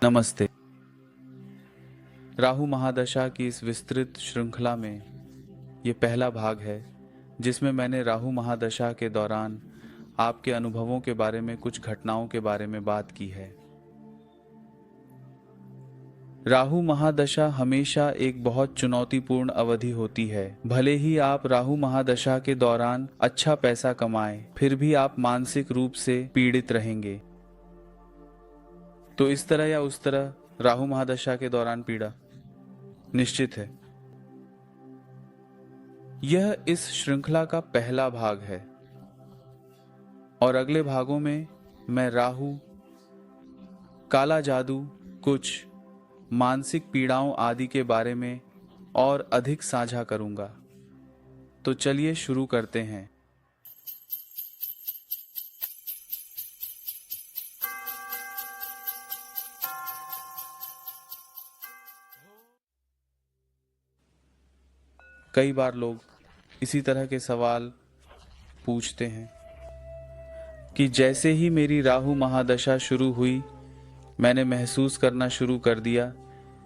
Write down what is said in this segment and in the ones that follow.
नमस्ते। राहु महादशा की इस विस्तृत श्रृंखला में ये पहला भाग है जिसमें मैंने राहु महादशा के दौरान आपके अनुभवों के बारे में, कुछ घटनाओं के बारे में बात की है। राहु महादशा हमेशा एक बहुत चुनौतीपूर्ण अवधि होती है। भले ही आप राहु महादशा के दौरान अच्छा पैसा कमाएं, फिर भी आप मानसिक रूप से पीड़ित रहेंगे। तो इस तरह या उस तरह राहु महादशा के दौरान पीड़ा निश्चित है। यह इस श्रृंखला का पहला भाग है और अगले भागों में मैं राहु, काला जादू, कुछ मानसिक पीड़ाओं आदि के बारे में और अधिक साझा करूंगा। तो चलिए शुरू करते हैं। कई बार लोग इसी तरह के सवाल पूछते हैं कि जैसे ही मेरी राहु महादशा शुरू हुई, मैंने महसूस करना शुरू कर दिया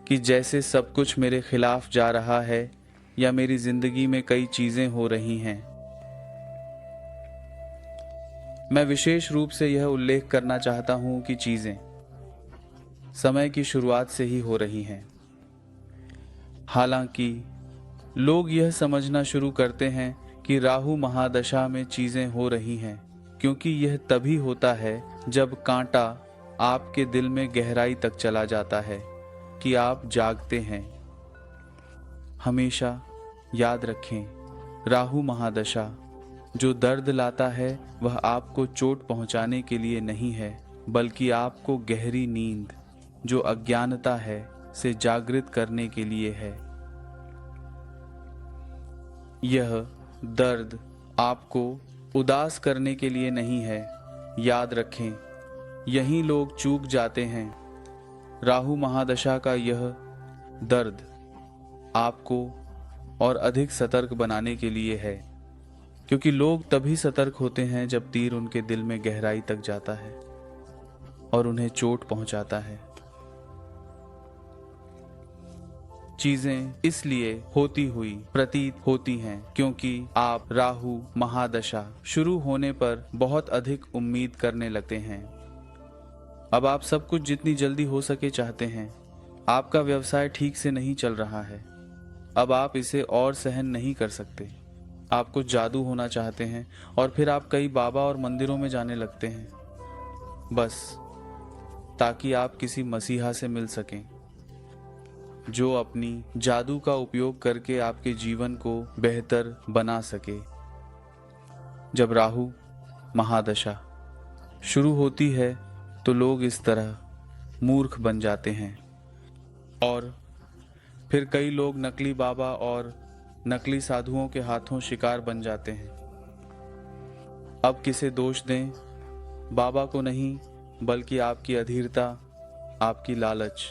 कि जैसे सब कुछ मेरे खिलाफ जा रहा है या मेरी जिंदगी में कई चीजें हो रही हैं। मैं विशेष रूप से यह उल्लेख करना चाहता हूं कि चीजें समय की शुरुआत से ही हो रही हैं। हालांकि लोग यह समझना शुरू करते हैं कि राहु महादशा में चीजें हो रही हैं क्योंकि यह तभी होता है जब कांटा आपके दिल में गहराई तक चला जाता है कि आप जागते हैं। हमेशा याद रखें, राहु महादशा जो दर्द लाता है वह आपको चोट पहुंचाने के लिए नहीं है, बल्कि आपको गहरी नींद जो अज्ञानता है से जागृत करने के लिए है। यह दर्द आपको उदास करने के लिए नहीं है। याद रखें, यही लोग चूक जाते हैं। राहु महादशा का यह दर्द आपको और अधिक सतर्क बनाने के लिए है, क्योंकि लोग तभी सतर्क होते हैं जब तीर उनके दिल में गहराई तक जाता है और उन्हें चोट पहुंचाता है। चीजें इसलिए होती हुई प्रतीत होती हैं क्योंकि आप राहु महादशा शुरू होने पर बहुत अधिक उम्मीद करने लगते हैं। अब आप सब कुछ जितनी जल्दी हो सके चाहते हैं। आपका व्यवसाय ठीक से नहीं चल रहा है, अब आप इसे और सहन नहीं कर सकते। आप कुछ जादू होना चाहते हैं और फिर आप कई बाबा और मंदिरों में जाने लगते हैं, बस ताकि आप किसी मसीहा से मिल सकें जो अपनी जादू का उपयोग करके आपके जीवन को बेहतर बना सके। जब राहु महादशा शुरू होती है तो लोग इस तरह मूर्ख बन जाते हैं और फिर कई लोग नकली बाबा और नकली साधुओं के हाथों शिकार बन जाते हैं। अब किसे दोष दें? बाबा को नहीं, बल्कि आपकी अधीरता, आपकी लालच,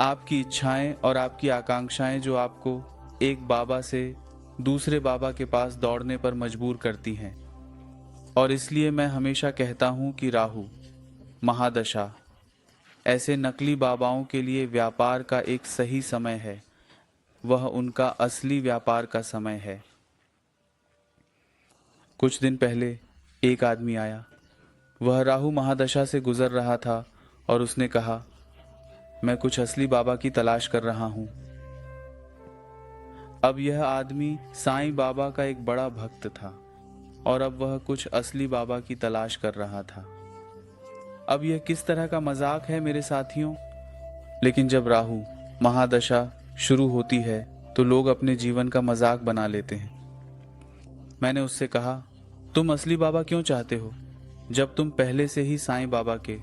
आपकी इच्छाएं और आपकी आकांक्षाएं जो आपको एक बाबा से दूसरे बाबा के पास दौड़ने पर मजबूर करती हैं। और इसलिए मैं हमेशा कहता हूं कि राहु महादशा ऐसे नकली बाबाओं के लिए व्यापार का एक सही समय है। वह उनका असली व्यापार का समय है। कुछ दिन पहले एक आदमी आया। वह राहु महादशा से गुजर रहा था और उसने कहा, मैं कुछ असली बाबा की तलाश कर रहा हूं। अब यह आदमी साईं बाबा का एक बड़ा भक्त था और अब वह कुछ असली बाबा की तलाश कर रहा था। अब यह किस तरह का मजाक है मेरे साथियों? लेकिन जब राहु महादशा शुरू होती है तो लोग अपने जीवन का मजाक बना लेते हैं। मैंने उससे कहा, तुम असली बाबा क्यों चाहते हो जब तुम पहले से ही साईं बाबा के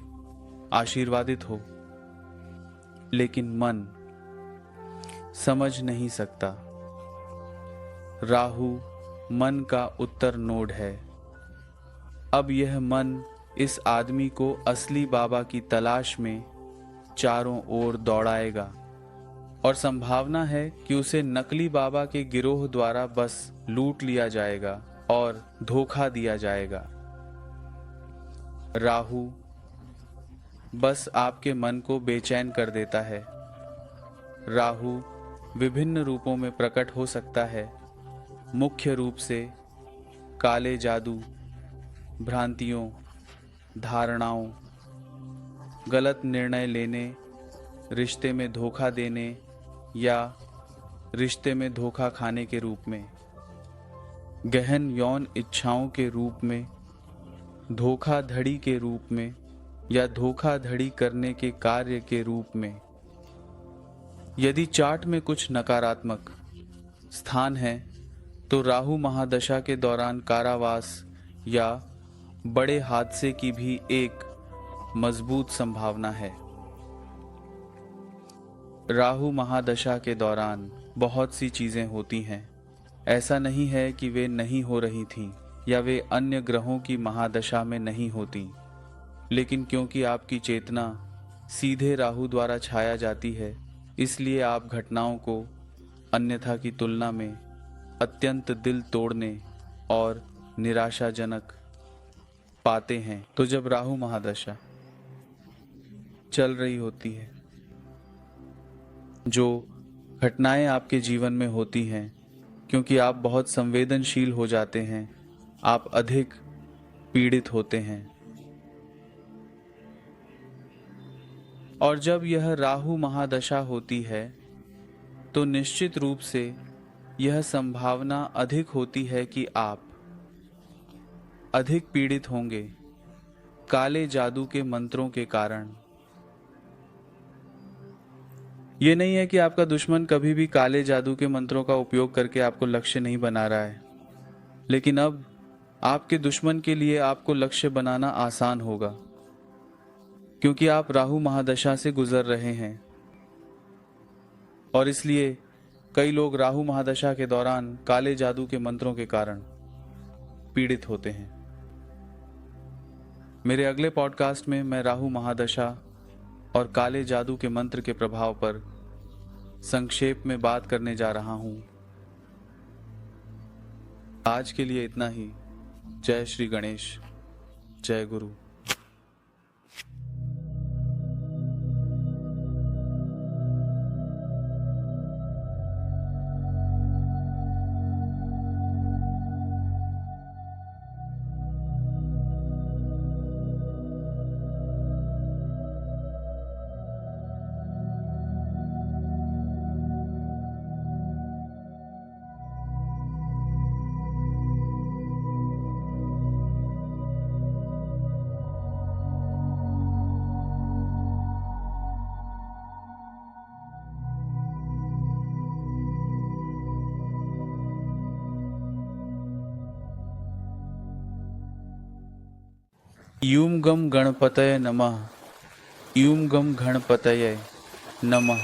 आशीर्वादित हो? लेकिन मन समझ नहीं सकता। राहु मन का उत्तर नोड है। अब यह मन इस आदमी को असली बाबा की तलाश में चारों ओर दौड़ाएगा और संभावना है कि उसे नकली बाबा के गिरोह द्वारा बस लूट लिया जाएगा और धोखा दिया जाएगा। राहु बस आपके मन को बेचैन कर देता है। राहु विभिन्न रूपों में प्रकट हो सकता है, मुख्य रूप से काले जादू, भ्रांतियों, धारणाओं, गलत निर्णय लेने, रिश्ते में धोखा देने या रिश्ते में धोखा खाने के रूप में, गहन यौन इच्छाओं के रूप में, धोखाधड़ी के रूप में या धोखाधड़ी करने के कार्य के रूप में। यदि चार्ट में कुछ नकारात्मक स्थान है तो राहु महादशा के दौरान कारावास या बड़े हादसे की भी एक मजबूत संभावना है। राहु महादशा के दौरान बहुत सी चीजें होती हैं। ऐसा नहीं है कि वे नहीं हो रही थीं या वे अन्य ग्रहों की महादशा में नहीं होती, लेकिन क्योंकि आपकी चेतना सीधे राहु द्वारा छाया जाती है, इसलिए आप घटनाओं को अन्यथा की तुलना में अत्यंत दिल तोड़ने और निराशाजनक पाते हैं। तो जब राहु महादशा चल रही होती है, जो घटनाएं आपके जीवन में होती हैं, क्योंकि आप बहुत संवेदनशील हो जाते हैं, आप अधिक पीड़ित होते हैं। और जब यह राहु महादशा होती है तो निश्चित रूप से यह संभावना अधिक होती है कि आप अधिक पीड़ित होंगे काले जादू के मंत्रों के कारण। ये नहीं है कि आपका दुश्मन कभी भी काले जादू के मंत्रों का उपयोग करके आपको लक्ष्य नहीं बना रहा है, लेकिन अब आपके दुश्मन के लिए आपको लक्ष्य बनाना आसान होगा, क्योंकि आप राहु महादशा से गुजर रहे हैं। और इसलिए कई लोग राहु महादशा के दौरान काले जादू के मंत्रों के कारण पीड़ित होते हैं। मेरे अगले पॉडकास्ट में मैं राहु महादशा और काले जादू के मंत्र के प्रभाव पर संक्षेप में बात करने जा रहा हूं। आज के लिए इतना ही। जय श्री गणेश, जय गुरु। यूं गम गणपतये नमः। यूं गम गणपतये नमः।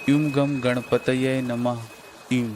यूं गम गणपतये नमः। यूं